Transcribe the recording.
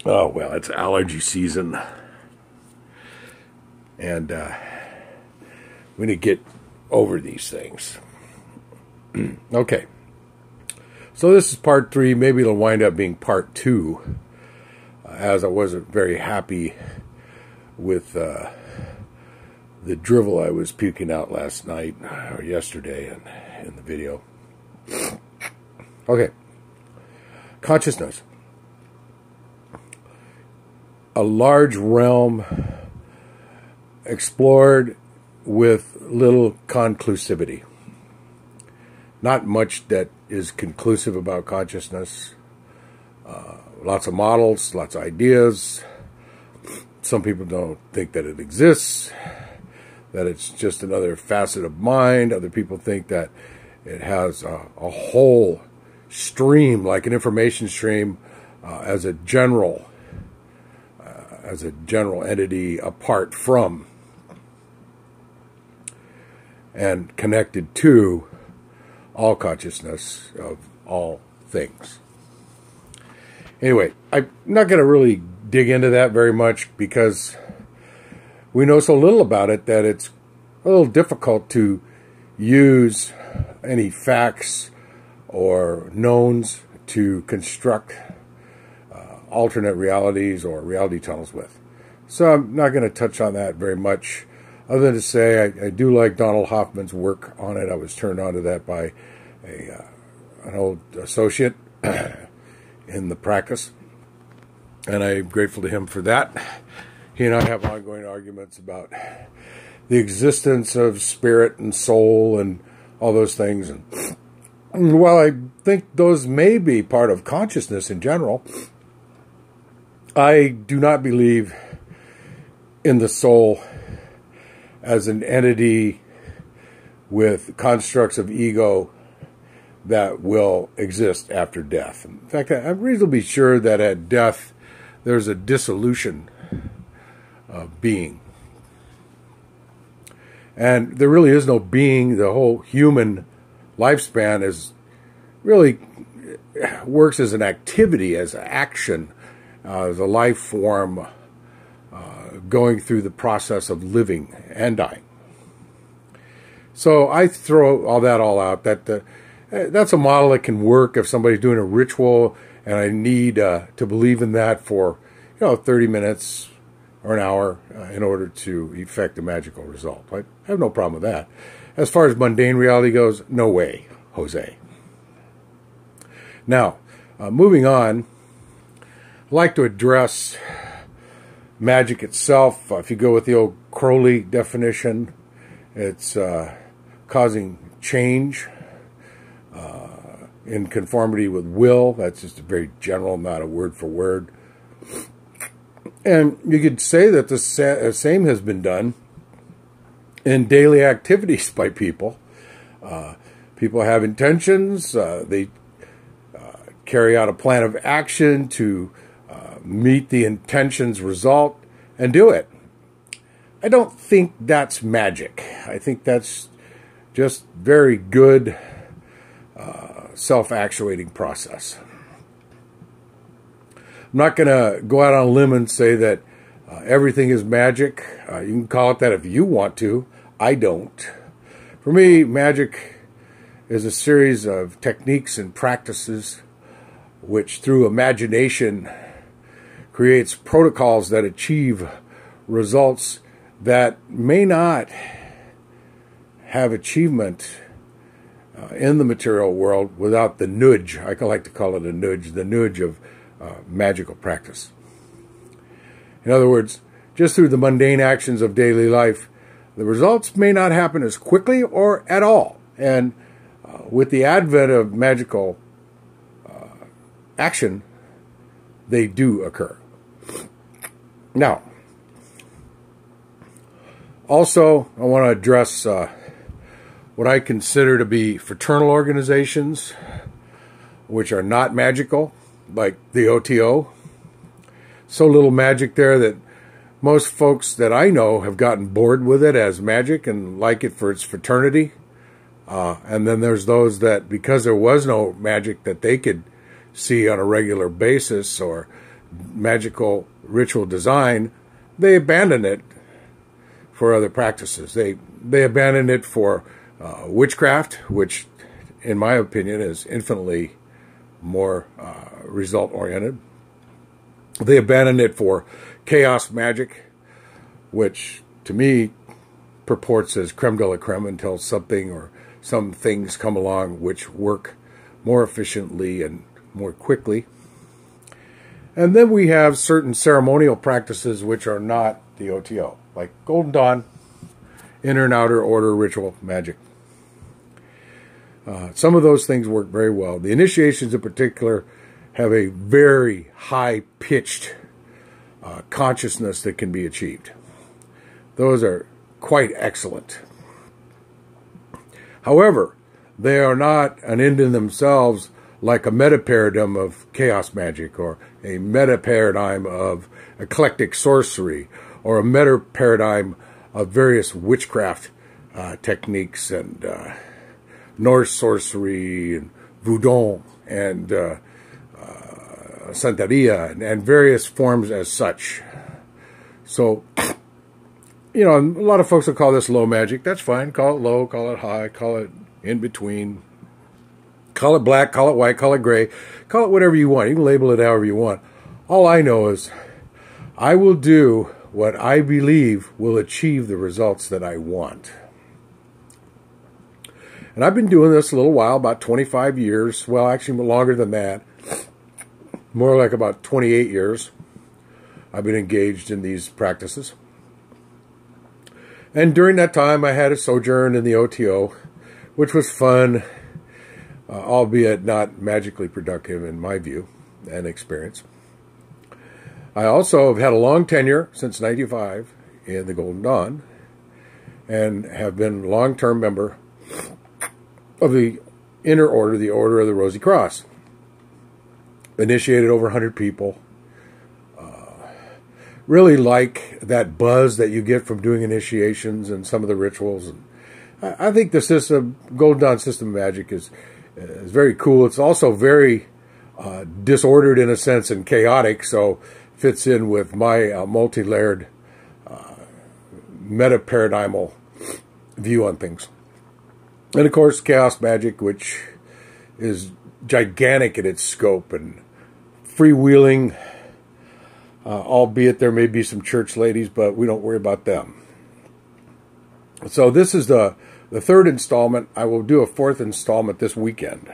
Oh, well, it's allergy season. And we need to get over these things. Okay. So this is part 3. Maybe it'll wind up being part 2. As I wasn't very happy with the drivel I was puking out last night or yesterday in the video. Okay. Consciousness. A large realm explored with little conclusivity. Not much that is conclusive about consciousness. Lots of models, lots of ideas. Some people don't think that it exists, that it's just another facet of mind. Other people think that it has a whole stream, like an information stream, as a general entity apart from and connected to all consciousness of all things. Anyway, I'm not going to really dig into that very much because we know so little about it that it's a little difficult to use any facts or knowns to construct alternate realities or reality tunnels with. So I'm not going to touch on that very much, other than to say I do like Donald Hoffman's work on it. I was turned on to that by an old associate in the practice, and I'm grateful to him for that. He and I have ongoing arguments about the existence of spirit and soul and all those things. And while I think those may be part of consciousness in general, I do not believe in the soul as an entity with constructs of ego that will exist after death. In fact, I'm reasonably sure that at death there's a dissolution of being. And there really is no being. The whole human lifespan is really works as an activity, as action, as a life form going through the process of living and dying. So I throw all out. That's a model that can work if somebody's doing a ritual and I need to believe in that for 30 minutes or an hour in order to effect a magical result. I have no problem with that. As far as mundane reality goes, no way, Jose. Now, moving on, I'd like to address magic itself. If you go with the old Crowley definition, it's causing change in conformity with will. That's just a very general, not a word for word. And you could say that the same has been done in daily activities by people. People have intentions. They carry out a plan of action to meet the intention's result and do it. I don't think that's magic. I think that's just very good self-actuating process. I'm not going to go out on a limb and say that everything is magic. You can call it that if you want to. I don't. For me, magic is a series of techniques and practices which, through imagination, creates protocols that achieve results that may not have achievement in the material world without the nudge. I like to call it a nudge, the nudge of magical practice. In other words, just through the mundane actions of daily life, the results may not happen as quickly or at all. And with the advent of magical action, they do occur. Now, also, I want to address what I consider to be fraternal organizations, which are not magical, like the OTO. So little magic there that most folks that I know have gotten bored with it as magic and like it for its fraternity. And then there's those that, because there was no magic that they could see on a regular basis or magical ritual design, they abandon it for other practices. They abandon it for witchcraft, which, in my opinion, is infinitely more result-oriented. They abandon it for chaos magic, which, to me, purports as creme de la creme until something or some things come along which work more efficiently and more quickly. And then we have certain ceremonial practices which are not the OTO, like Golden Dawn, inner and outer order ritual magic. Some of those things work very well. The initiations in particular have a very high-pitched consciousness that can be achieved. Those are quite excellent. However, they are not an end in themselves, like a meta-paradigm of chaos magic, or a meta-paradigm of eclectic sorcery, or a meta-paradigm of various witchcraft techniques, and Norse sorcery, and voodoo, and Santeria, and various forms as such. So, you know, a lot of folks will call this low magic. That's fine. Call it low, call it high, call it in between. Call it black, call it white, call it gray. Call it whatever you want. You can label it however you want. All I know is I will do what I believe will achieve the results that I want. And I've been doing this a little while, about 25 years. Well, actually longer than that. More like about 28 years. I've been engaged in these practices. And during that time, I had a sojourn in the OTO, which was fun, albeit not magically productive in my view and experience. I also have had a long tenure since '95 in the Golden Dawn, and have been a long-term member of the Inner Order, the Order of the Rosy Cross. Initiated over 100 people. Really like that buzz that you get from doing initiations and some of the rituals. And I think the system, Golden Dawn system of magic, is very cool. It's also very disordered in a sense and chaotic, so fits in with my multi-layered meta-paradigmal view on things. And of course, chaos magic, which is gigantic in its scope and freewheeling, albeit there may be some church ladies, but we don't worry about them. So this is the third installment. I will do a fourth installment this weekend.